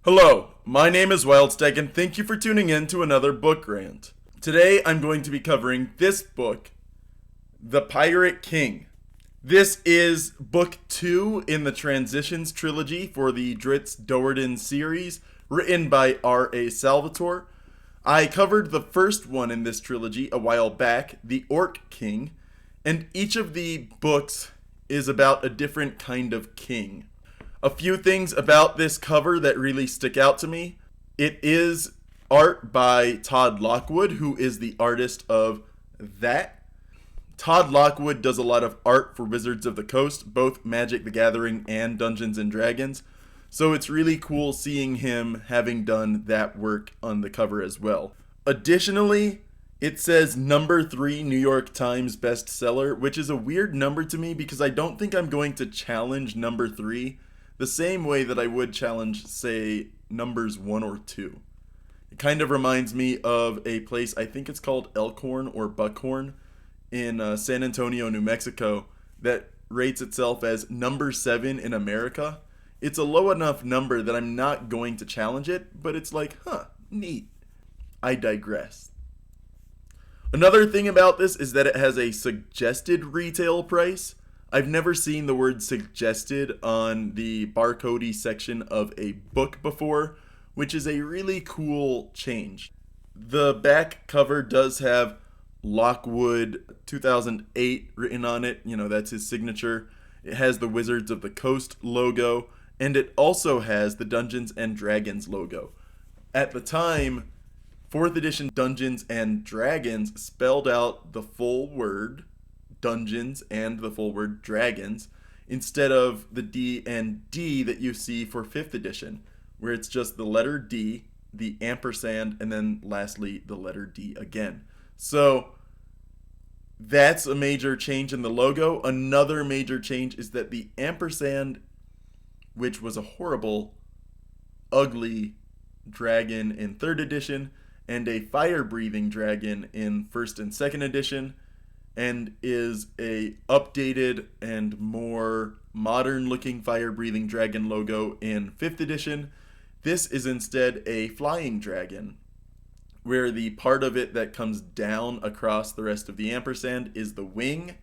Hello, my name is Wildstag and thank you for tuning in to another book rant. Today I'm going to be covering this book, The Pirate King. This is book 2 in the Transitions trilogy for the Drizzt Do'Urden series, written by R.A. Salvatore. I covered the first one in this trilogy a while back, The Orc King, and each of the books is about a different kind of king. A few things about this cover that really stick out to me. It is art by Todd Lockwood, who is the artist of that. Todd Lockwood does a lot of art for Wizards of the Coast, both Magic the Gathering and Dungeons and Dragons. So it's really cool seeing him having done that work on the cover as well. Additionally, it says number 3 New York Times bestseller, which is a weird number to me because I don't think I'm going to challenge number 3 the same way that I would challenge, say, numbers 1 or 2. It kind of reminds me of a place, I think it's called Elkhorn or Buckhorn, in San Antonio, New Mexico, that rates itself as number 7 in America. It's a low enough number that I'm not going to challenge it, but it's like, neat. I digress. Another thing about this is that it has a suggested retail price. I've never seen the word suggested on the barcodey section of a book before, which is a really cool change. The back cover does have Lockwood 2008 written on it. That's his signature. It has the Wizards of the Coast logo, and it also has the Dungeons and Dragons logo. At the time, 4th edition Dungeons and Dragons spelled out the full word Dungeons and the full word Dragons instead of the D and D that you see for 5th edition, where it's just the letter D, the ampersand, and then lastly the letter D again. So that's a major change in the logo. Another major change is that the ampersand, which was a horrible, ugly dragon in 3rd edition, and a fire-breathing dragon in 1st and 2nd edition, and is a updated and more modern-looking fire-breathing dragon logo in 5th edition. This is instead a flying dragon, where the part of it that comes down across the rest of the ampersand is the wing,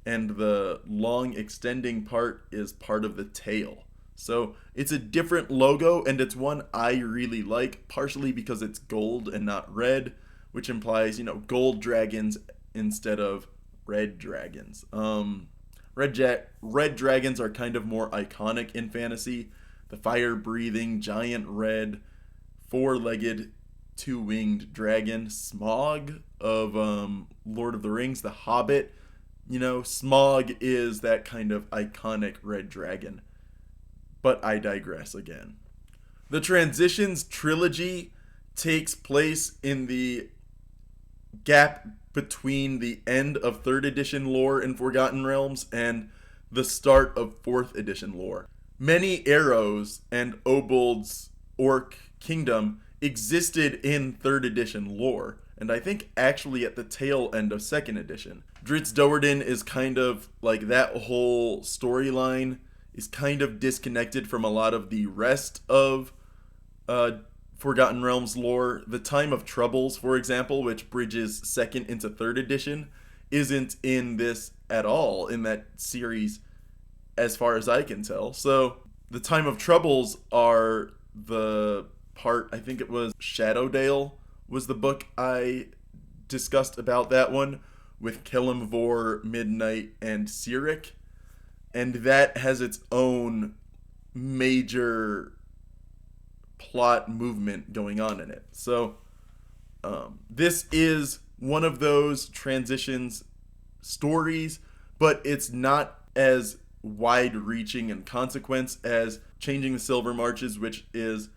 and the long extending part is part of the tail. So it's a different logo, and it's one I really like, partially because it's gold and not red, which implies, gold dragons instead of red dragons. Red dragons are kind of more iconic in fantasy. The fire-breathing, giant red, 4-legged, 2-winged dragon, Smaug of Lord of the Rings, The Hobbit. Smaug is that kind of iconic red dragon. But I digress again. The Transitions trilogy takes place in the gap between the end of 3rd edition lore in Forgotten Realms and the start of 4th edition lore. Many arrows and Obold's orc kingdom existed in 3rd edition lore, and I think actually at the tail end of 2nd edition. Drizzt Do'Urden is kind of like that whole storyline is kind of disconnected from a lot of the rest of Forgotten Realms lore. The Time of Troubles, for example, which bridges 2nd into 3rd edition, isn't in this at all in that series as far as I can tell. So the Time of Troubles are the part, I think it was Shadowdale was the book I discussed about that one, with Kelemvor, Midnight, and Cyric. And that has its own major plot movement going on in it. So this is one of those transitions stories, but it's not as wide-reaching in consequence as Changing the Silver Marches, which is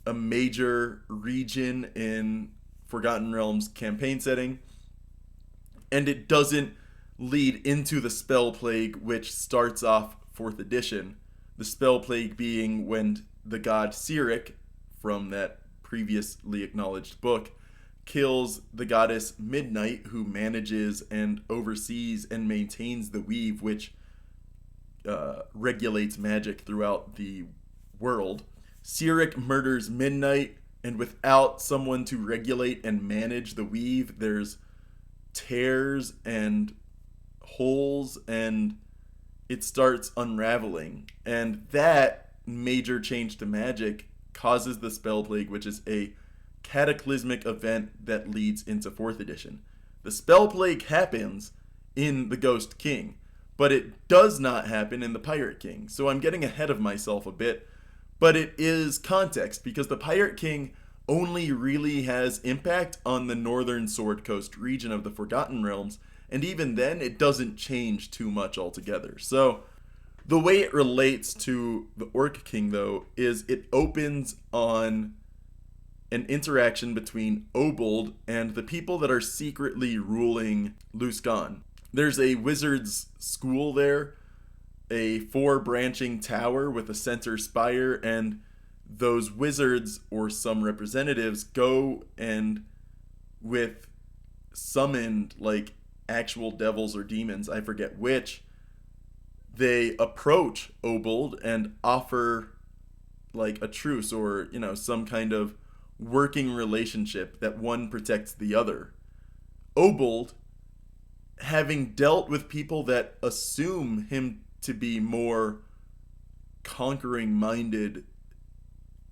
a major region in Forgotten Realms campaign setting. And it doesn't lead into the Spell Plague, which starts off 4th edition. The Spell Plague being when the god Cyric, from that previously acknowledged book, kills the goddess Midnight, who manages and oversees and maintains the weave, which regulates magic throughout the world. Sirik murders Midnight, and without someone to regulate and manage the weave, there's tears and holes, and it starts unraveling. And that major change to magic causes the Spell Plague, which is a cataclysmic event that leads into 4th edition. The Spell Plague happens in the Ghost King, but it does not happen in the Pirate King. So I'm getting ahead of myself a bit, but it is context, because the Pirate King only really has impact on the northern Sword Coast region of the Forgotten Realms, and even then it doesn't change too much altogether. So the way it relates to the Orc King, though, is it opens on an interaction between Obold and the people that are secretly ruling Luskan. There's a wizard's school there, a 4-branching tower with a center spire, and those wizards, or some representatives, go and with summoned, like, actual devils or demons, I forget which, they approach Obold and offer, like, a truce, or, some kind of working relationship that one protects the other. Obold, having dealt with people that assume him to be more conquering minded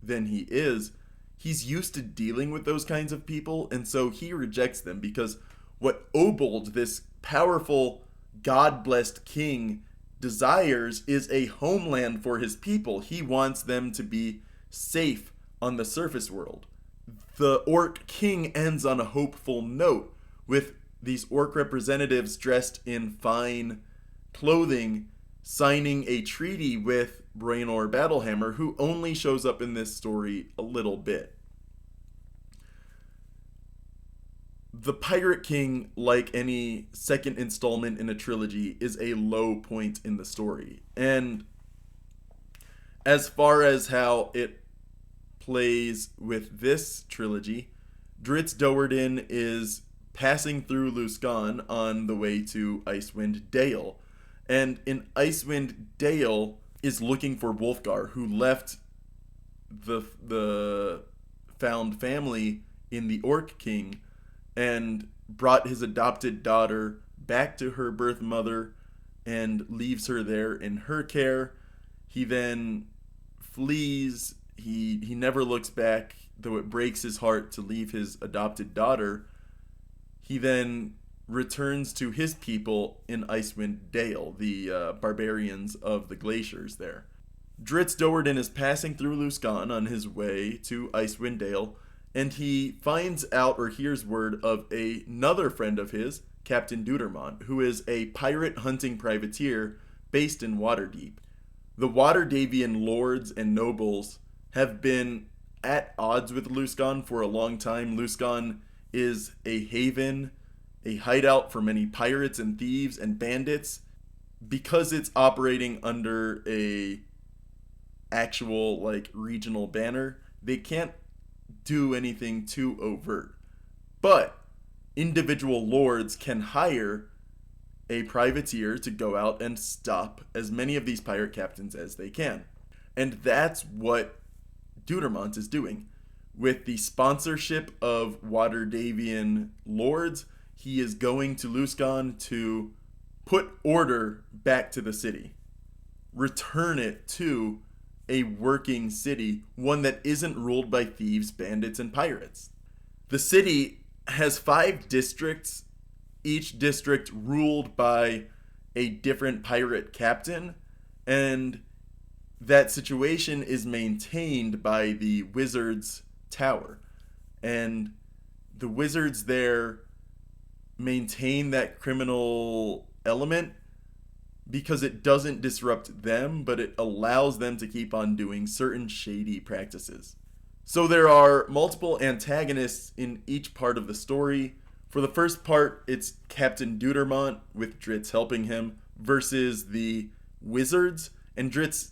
than he is, he's used to dealing with those kinds of people, and so he rejects them, because what Obold, this powerful, God-blessed king, desires is a homeland for his people. He wants them to be safe on the surface world. The Orc King ends on a hopeful note, with these orc representatives dressed in fine clothing signing a treaty with Braenor Battlehammer, who only shows up in this story a little bit. The Pirate King, like any second installment in a trilogy, is a low point in the story. And as far as how it plays with this trilogy, Drizzt Do'Urden is passing through Luskan on the way to Icewind Dale. And in Icewind Dale is looking for Wulfgar, who left the found family in the Orc King and brought his adopted daughter back to her birth mother and leaves her there in her care. He then flees. He never looks back, though it breaks his heart to leave his adopted daughter. He then returns to his people in Icewind Dale, the barbarians of the glaciers there. Drizzt Do'Urden is passing through Luskan on his way to Icewind Dale, and he finds out or hears word of another friend of his, Captain Dudermont, who is a pirate hunting privateer based in Waterdeep. The Waterdavian lords and nobles have been at odds with Luskan for a long time. Luskan is a haven, a hideout for many pirates and thieves and bandits. Because it's operating under a actual, like, regional banner, they can't do anything too overt. But individual lords can hire a privateer to go out and stop as many of these pirate captains as they can. And that's what Dudermont is doing. With the sponsorship of Waterdavian lords, he is going to Luskan to put order back to the city. Return it to a working city, one that isn't ruled by thieves, bandits, and pirates. The city has 5 districts, each district ruled by a different pirate captain, and that situation is maintained by the wizards' tower. And the wizards there maintain that criminal element because it doesn't disrupt them, but it allows them to keep on doing certain shady practices. So there are multiple antagonists in each part of the story. For the first part, it's Captain Dudermont, with Drizzt helping him, versus the wizards. And Drizzt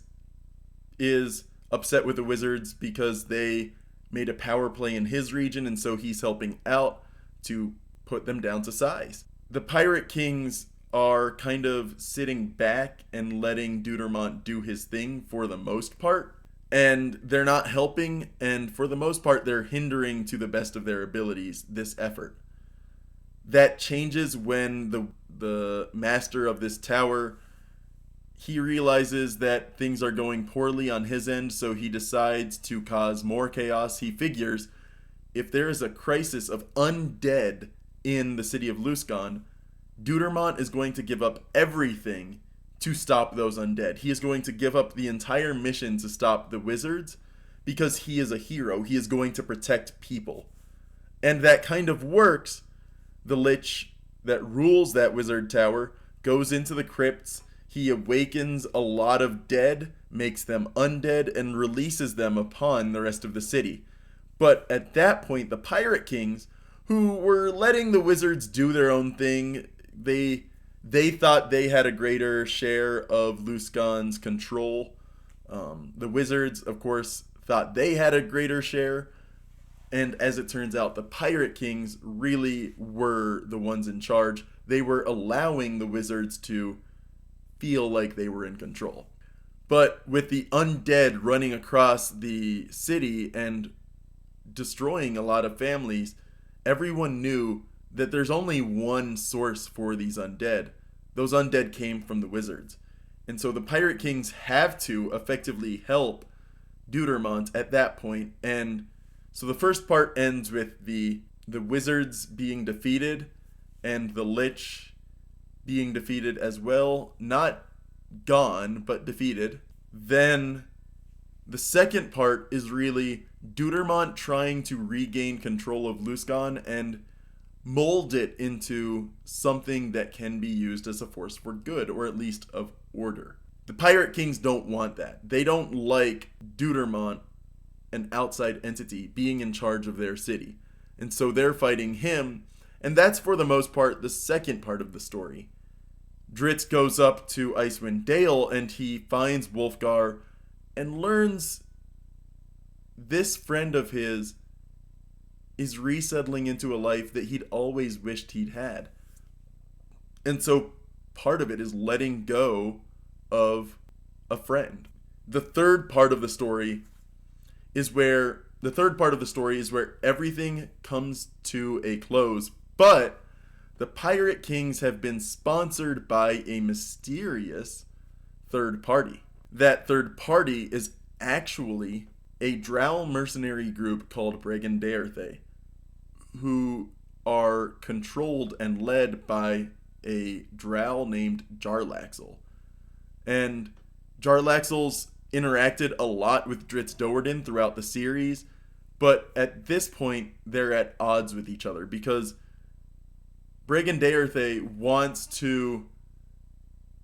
is upset with the wizards because they made a power play in his region, and so he's helping out to put them down to size. The Pirate Kings are kind of sitting back and letting Dudermont do his thing for the most part. and they're not helping, and for the most part they're hindering to the best of their abilities this effort. That changes when the master of this tower, he realizes that things are going poorly on his end, so he decides to cause more chaos. He figures if there is a crisis of undead in the city of Luskan, Deutermont is going to give up everything to stop those undead. He is going to give up the entire mission to stop the wizards because he is a hero. He is going to protect people. And that kind of works. The Lich that rules that wizard tower goes into the crypts. He awakens a lot of dead, makes them undead, and releases them upon the rest of the city. But at that point, the Pirate Kings, who were letting the wizards do their own thing, they thought they had a greater share of Luskan's control. The wizards, of course, thought they had a greater share. And as it turns out, the Pirate Kings really were the ones in charge. They were allowing the wizards to feel like they were in control. But with the undead running across the city and destroying a lot of families, everyone knew that there's only one source for these undead. Those undead came from the wizards. And so the Pirate Kings have to effectively help Deutermont at that point. And so the first part ends with the wizards being defeated and the Lich being defeated as well. Not gone, but defeated. Then the second part is really Deutermont trying to regain control of Luskan and mold it into something that can be used as a force for good, or at least of order. The Pirate Kings don't want that. They don't like Deutermont, an outside entity, being in charge of their city. And so they're fighting him, and that's for the most part the second part of the story. Drizzt goes up to Icewind Dale and he finds Wulfgar and learns this friend of his is resettling into a life that he'd always wished he'd had. And so part of it is letting go of a friend. The third part of the story is where everything comes to a close, but the Pirate Kings have been sponsored by a mysterious third party. That third party is actually a Drow mercenary group called Bregan Daerthe, who are controlled and led by a Drow named Jarlaxle. And Jarlaxle's interacted a lot with Drizzt Do'Urden throughout the series, but at this point they're at odds with each other because Bregan Daerthe wants to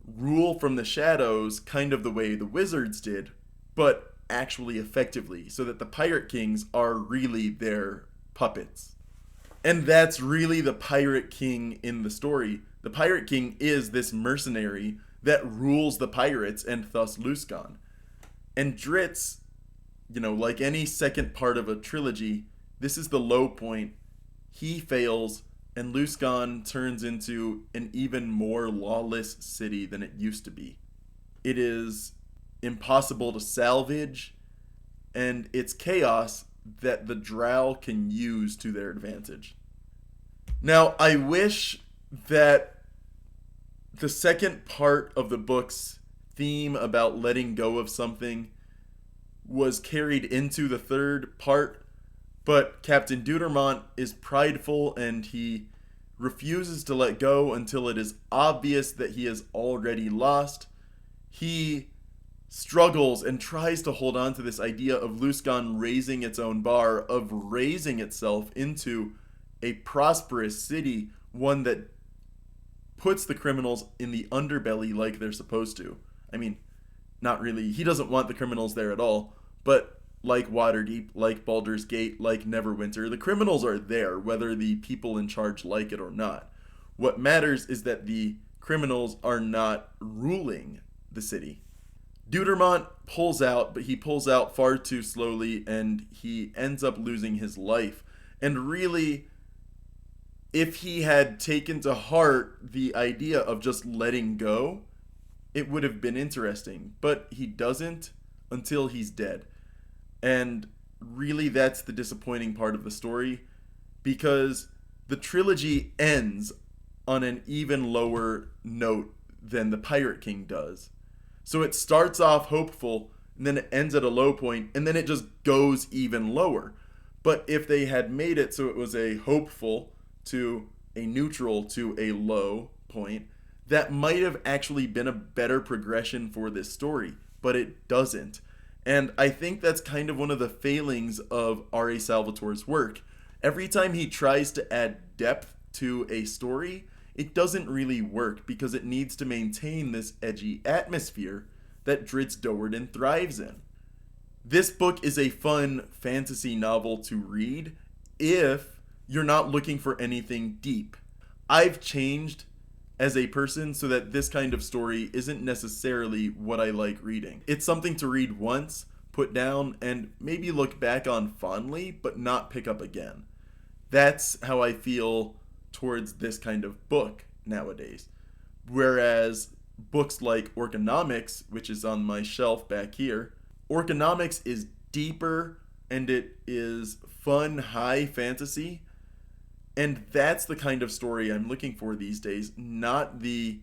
rule from the shadows kind of the way the wizards did, but actually effectively, so that the Pirate Kings are really their puppets. And that's really the Pirate King in the story. The Pirate King is this mercenary that rules the pirates and thus Luskan. And Drizzt, like any second part of a trilogy, this is the low point. He fails, and Luskan turns into an even more lawless city than it used to be. It is impossible to salvage, and it's chaos that the Drow can use to their advantage. Now, I wish that the second part of the book's theme about letting go of something was carried into the third part, but Captain Deutermont is prideful and he refuses to let go until it is obvious that he has already lost. He struggles and tries to hold on to this idea of Luskan raising its own bar, of raising itself into a prosperous city, one that puts the criminals in the underbelly like they're supposed to. I mean, not really. He doesn't want the criminals there at all, but like Waterdeep, like Baldur's Gate, like Neverwinter, the criminals are there whether the people in charge like it or not. What matters is that the criminals are not ruling the city. Deutermont pulls out, but he pulls out far too slowly and he ends up losing his life. And really, if he had taken to heart the idea of just letting go, it would have been interesting. But he doesn't until he's dead. And really, that's the disappointing part of the story, because the trilogy ends on an even lower note than the Pirate King does. So it starts off hopeful, and then it ends at a low point, and then it just goes even lower. But if they had made it so it was a hopeful to a neutral to a low point, that might have actually been a better progression for this story, but it doesn't. And I think that's kind of one of the failings of R.A. Salvatore's work. Every time he tries to add depth to a story, it doesn't really work because it needs to maintain this edgy atmosphere that Drizzt Do'Urden thrives in. This book is a fun fantasy novel to read if you're not looking for anything deep. I've changed as a person so that this kind of story isn't necessarily what I like reading. It's something to read once, put down, and maybe look back on fondly, but not pick up again. That's how I feel towards this kind of book nowadays. Whereas books like Orconomics, which is on my shelf back here, Orconomics is deeper and it is fun, high fantasy. And that's the kind of story I'm looking for these days, not the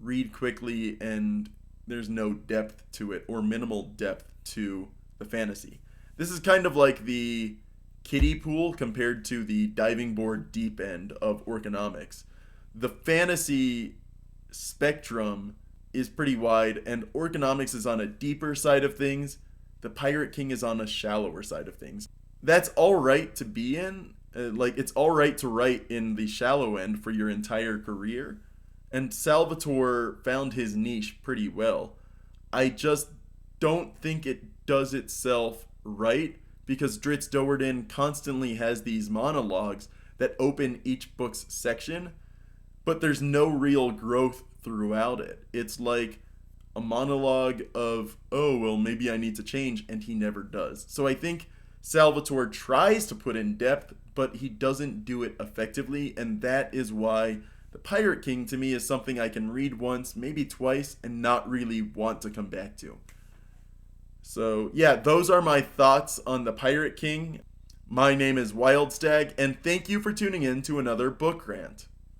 read quickly and there's no depth to it or minimal depth to the fantasy. This is kind of like the kiddie pool compared to the diving board deep end of Orconomics. The fantasy spectrum is pretty wide, and Orconomics is on a deeper side of things. The Pirate King is on a shallower side of things. That's all right to be in. It's all right to write in the shallow end for your entire career. And Salvatore found his niche pretty well. I just don't think it does itself right because Drizzt Do'Urden constantly has these monologues that open each book's section, but there's no real growth throughout it. It's like a monologue of, oh, well, maybe I need to change, and he never does. So I think Salvatore tries to put in depth, but he doesn't do it effectively, and that is why The Pirate King to me is something I can read once, maybe twice, and not really want to come back to. So yeah, those are my thoughts on The Pirate King. My name is Wildstag, and thank you for tuning in to another book rant.